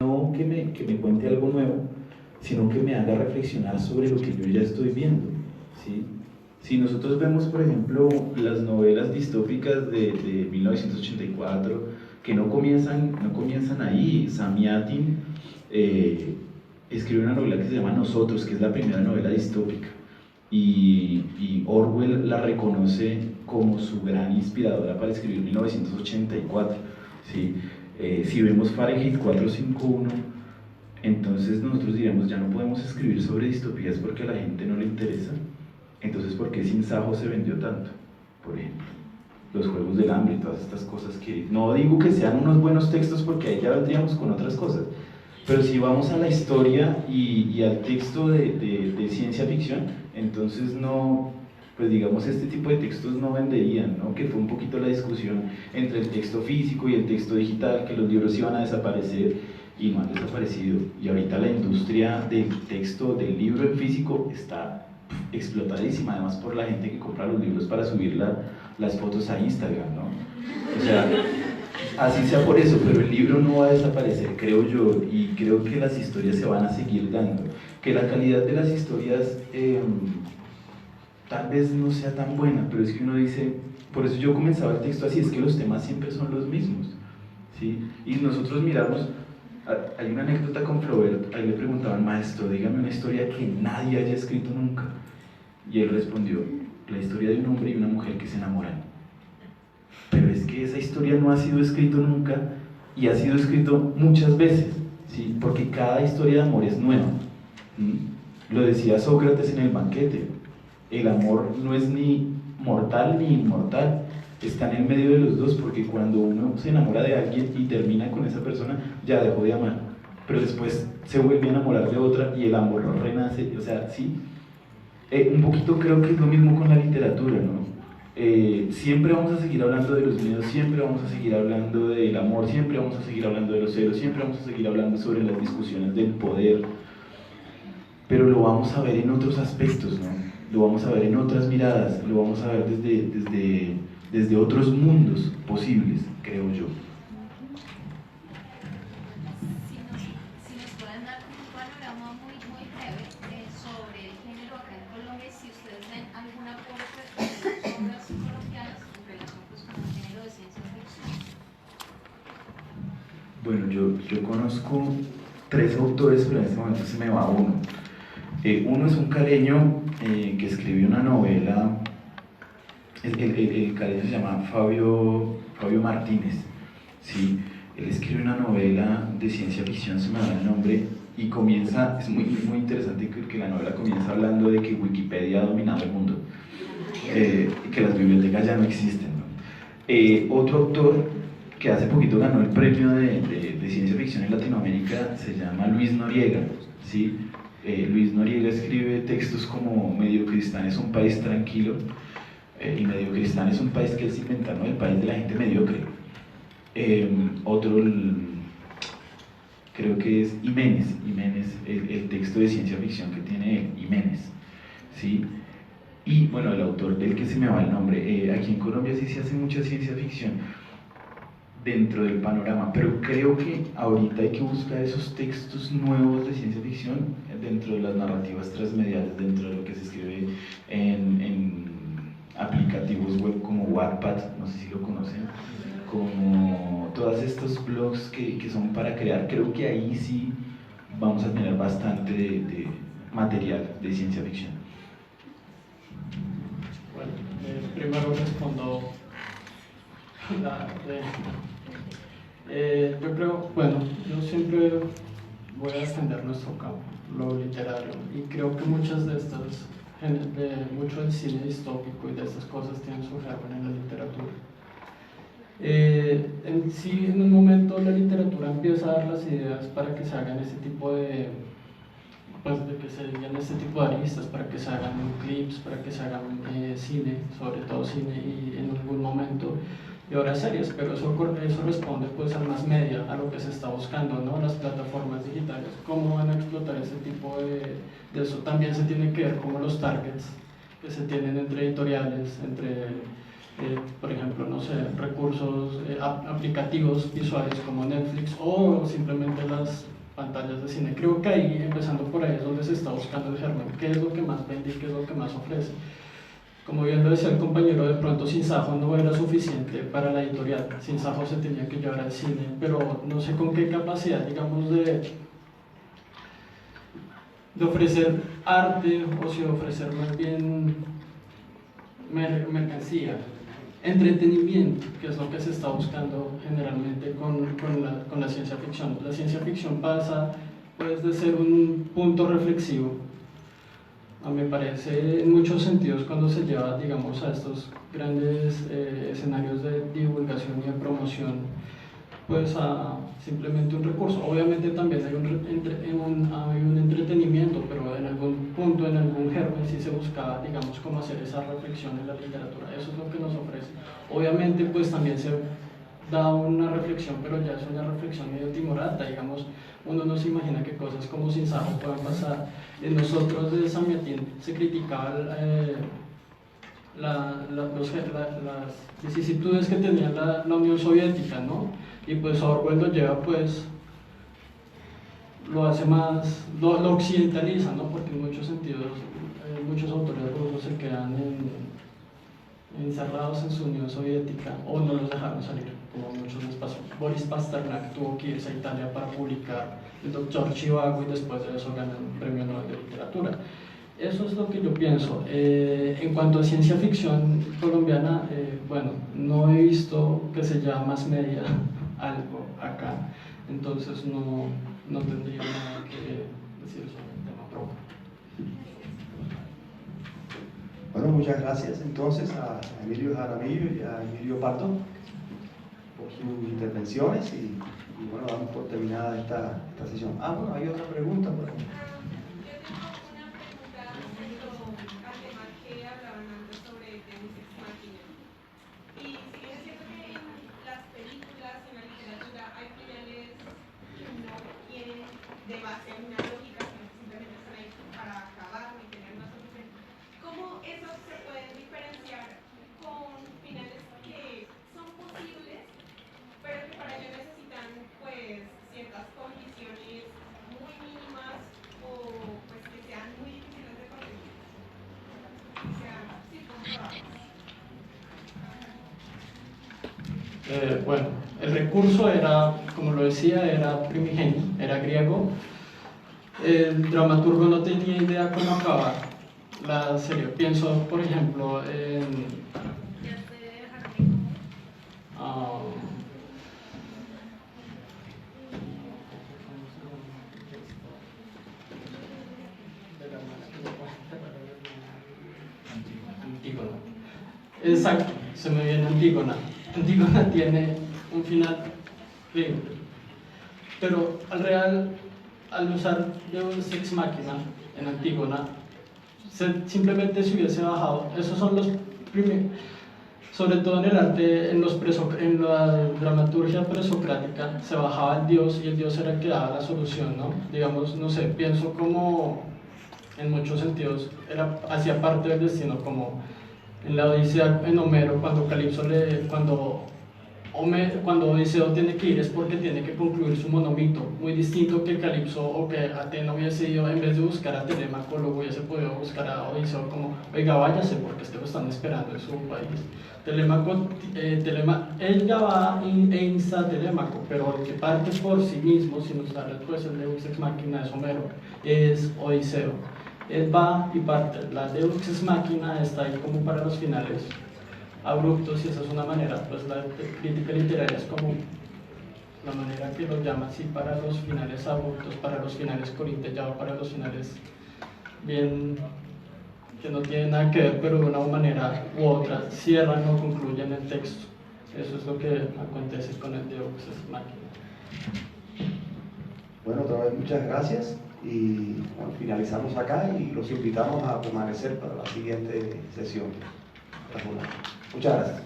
No que me cuente algo nuevo, sino que me haga reflexionar sobre lo que yo ya estoy viendo, ¿sí? Si nosotros vemos, por ejemplo, las novelas distópicas de 1984, que no comienzan ahí. Samiatin escribe una novela que se llama Nosotros, que es la primera novela distópica, y Orwell la reconoce como su gran inspiradora para escribir 1984, ¿sí? Si vemos Fahrenheit 451, entonces nosotros diríamos, ya no podemos escribir sobre distopías porque a la gente no le interesa. Entonces, ¿por qué Sin Sajo se vendió tanto? Por ejemplo, los Juegos del Hambre y todas estas cosas que... No digo que sean unos buenos textos porque ahí ya vendríamos con otras cosas, pero si vamos a la historia y al texto de ciencia ficción, entonces no, pues digamos, este tipo de textos no venderían, ¿no? Que fue un poquito la discusión entre el texto físico y el texto digital, que los libros iban a desaparecer y no han desaparecido. Y ahorita la industria del texto, del libro en físico, está explotadísima, además por la gente que compra los libros para subir las fotos a Instagram, ¿no? O sea, así sea por eso, pero el libro no va a desaparecer, creo yo, y creo que las historias se van a seguir dando. Que la calidad de las historias tal vez no sea tan buena, pero es que uno dice, por eso yo comenzaba el texto así, es que los temas siempre son los mismos, ¿sí? Y nosotros miramos, hay una anécdota con Flaubert, ahí le preguntaban, maestro, dígame una historia que nadie haya escrito nunca, y él respondió, la historia de un hombre y una mujer que se enamoran. Pero es que esa historia no ha sido escrita nunca y ha sido escrito muchas veces, ¿sí? Porque cada historia de amor es nueva. Lo decía Sócrates en el banquete, el amor no es ni mortal ni inmortal, está en el medio de los dos, porque cuando uno se enamora de alguien y termina con esa persona, ya dejó de amar, pero después se vuelve a enamorar de otra y el amor renace, o sea, sí. Un poquito creo que es lo mismo con la literatura, ¿no? Siempre vamos a seguir hablando de los miedos, siempre vamos a seguir hablando del amor, siempre vamos a seguir hablando de los celos, siempre vamos a seguir hablando sobre las discusiones del poder, pero lo vamos a ver en otros aspectos, ¿no? Lo vamos a ver en otras miradas, lo vamos a ver desde otros mundos posibles, creo yo. Si nos pueden dar un panorama muy breve sobre el género acá en Colombia, si ustedes ven algún aporte de las obras colombianas en relación pues, con el género de ciencia ficción. Bueno, yo conozco 3 autores, pero en este momento se me va uno. Uno es un caleño que escribió una novela, el caleño se llama Fabio Martínez, ¿sí? Él escribe una novela de ciencia ficción, se me da el nombre, y comienza, es muy interesante que la novela comienza hablando de que Wikipedia ha dominado el mundo, que las bibliotecas ya no existen, ¿no? Otro autor que hace poquito ganó el premio de ciencia ficción en Latinoamérica se llama Luis Noriega, ¿sí? Luis Noriega escribe textos como Mediocristán es un país tranquilo, y Mediocristán es un país que él se inventa, ¿no? El país de la gente mediocre. Otro, creo que es Jiménez, el texto de ciencia ficción que tiene Jiménez, ¿sí? Y bueno, el autor del que se me va el nombre, aquí en Colombia sí se hace mucha ciencia ficción dentro del panorama, pero creo que ahorita hay que buscar esos textos nuevos de ciencia ficción dentro de las narrativas transmediales, dentro de lo que se escribe en aplicativos web como Wattpad, no sé si lo conocen, como todos estos blogs que son para crear. Creo que ahí sí vamos a tener bastante de material de ciencia ficción. Bueno, primero respondo yo creo, bueno, yo siempre voy a defender nuestro campo, lo literario, y creo que muchas de estas, mucho del cine distópico y de estas cosas tienen su germen en la literatura. En sí, en un momento la literatura empieza a dar las ideas para que se hagan ese tipo de, pues, de que se digan este tipo de aristas, para que se hagan clips, para que se hagan cine, sobre todo cine, y en algún momento y ahora series, pero eso responde pues al más media, a lo que se está buscando, ¿no? Las plataformas digitales, cómo van a explotar ese tipo de eso. También se tiene que ver como los targets que se tienen entre editoriales, entre por ejemplo, no sé, recursos aplicativos visuales como Netflix o simplemente las pantallas de cine. Creo que ahí, empezando por ahí, es donde se está buscando el germen, qué es lo que más vende y qué es lo que más ofrece. Como bien lo decía el compañero, de pronto Sin Sajo no era suficiente para la editorial, Sin Sajo se tenía que llevar al cine, pero no sé con qué capacidad, digamos, de ofrecer arte o si ofrecer más bien mercancía, entretenimiento, que es lo que se está buscando generalmente con la ciencia ficción. La ciencia ficción pasa pues, de ser un punto reflexivo, me parece en muchos sentidos cuando se lleva, digamos, a estos grandes escenarios de divulgación y de promoción, pues a simplemente un recurso. Obviamente también hay un entretenimiento, pero en algún punto, en algún germen, sí se buscaba, digamos, cómo hacer esa reflexión en la literatura. Eso es lo que nos ofrece. Obviamente, pues también se da una reflexión, pero ya es una reflexión medio timorata, digamos, uno no se imagina que cosas como Sin Sajo puedan pasar. En nosotros de Samiatín se criticaba las vicisitudes que tenía la Unión Soviética, ¿no? Y pues Orwell lo lleva, pues, lo hace más, lo occidentaliza, ¿no? Porque en muchos sentidos muchos autores rusos se quedan encerrados en su Unión Soviética o no los dejaron salir, como a muchos les pasó. Boris Pasternak tuvo que irse a Italia para publicar El Doctor Zhivago y después de eso ganan un premio Nobel de Literatura. Eso es lo que yo pienso. En cuanto a ciencia ficción colombiana, bueno, no he visto que se llama Mass Media algo acá, entonces no tendría nada que decir sobre el tema propio. Bueno, muchas gracias entonces a Emilio Jaramillo y a Emilio Pardo por sus intervenciones y bueno, damos por terminada esta sesión. Bueno, hay otra pregunta por aquí. De base a una lógica que simplemente están ahí para acabar y tener una solución. ¿Cómo esos se pueden diferenciar con finales que son posibles, pero que para ello necesitan pues ciertas condiciones muy mínimas o pues que sean muy difíciles de conseguir? O sea, sí, comprobables. Bueno, el recurso era, como lo decía, era primigenio, era griego. El dramaturgo no tenía idea cómo acabar la serie. Pienso, por ejemplo, en... Antígona. Exacto, se me viene Antígona. Antígona tiene un final libre, pero al usar Deus Ex Machina en Antígona, simplemente se hubiese bajado. Esos son los primeros, sobre todo en el arte, en la dramaturgia presocrática, se bajaba el dios y el dios era el que daba la solución, ¿no? Digamos, no sé, pienso como en muchos sentidos hacía parte del destino, como en la Odisea, en Homero, cuando Odiseo tiene que ir es porque tiene que concluir su monomito, muy distinto que Calipso o que Ateno hubiese ido, en vez de buscar a Telémaco, lo hubiese podido buscar a Odiseo como, oiga, váyase porque lo están esperando en su país. Telémaco, él ya va e insta a Telémaco, pero el que parte por sí mismo, sin usar pues, el Deus Ex Machina de Homero, es Odiseo. Él va y parte. La Deus Ex Machina está ahí como para los finales abruptos y esa es una manera, pues la crítica literaria es como la manera que lo llama así para los finales abruptos, para los finales corintellados, para los finales bien que no tienen nada que ver, pero de una manera u otra cierran o concluyen el texto. Eso es lo que acontece con el Deus Ex Machina. Bueno, otra vez muchas gracias y bueno, finalizamos acá y los invitamos a permanecer para la siguiente sesión. Muchas gracias.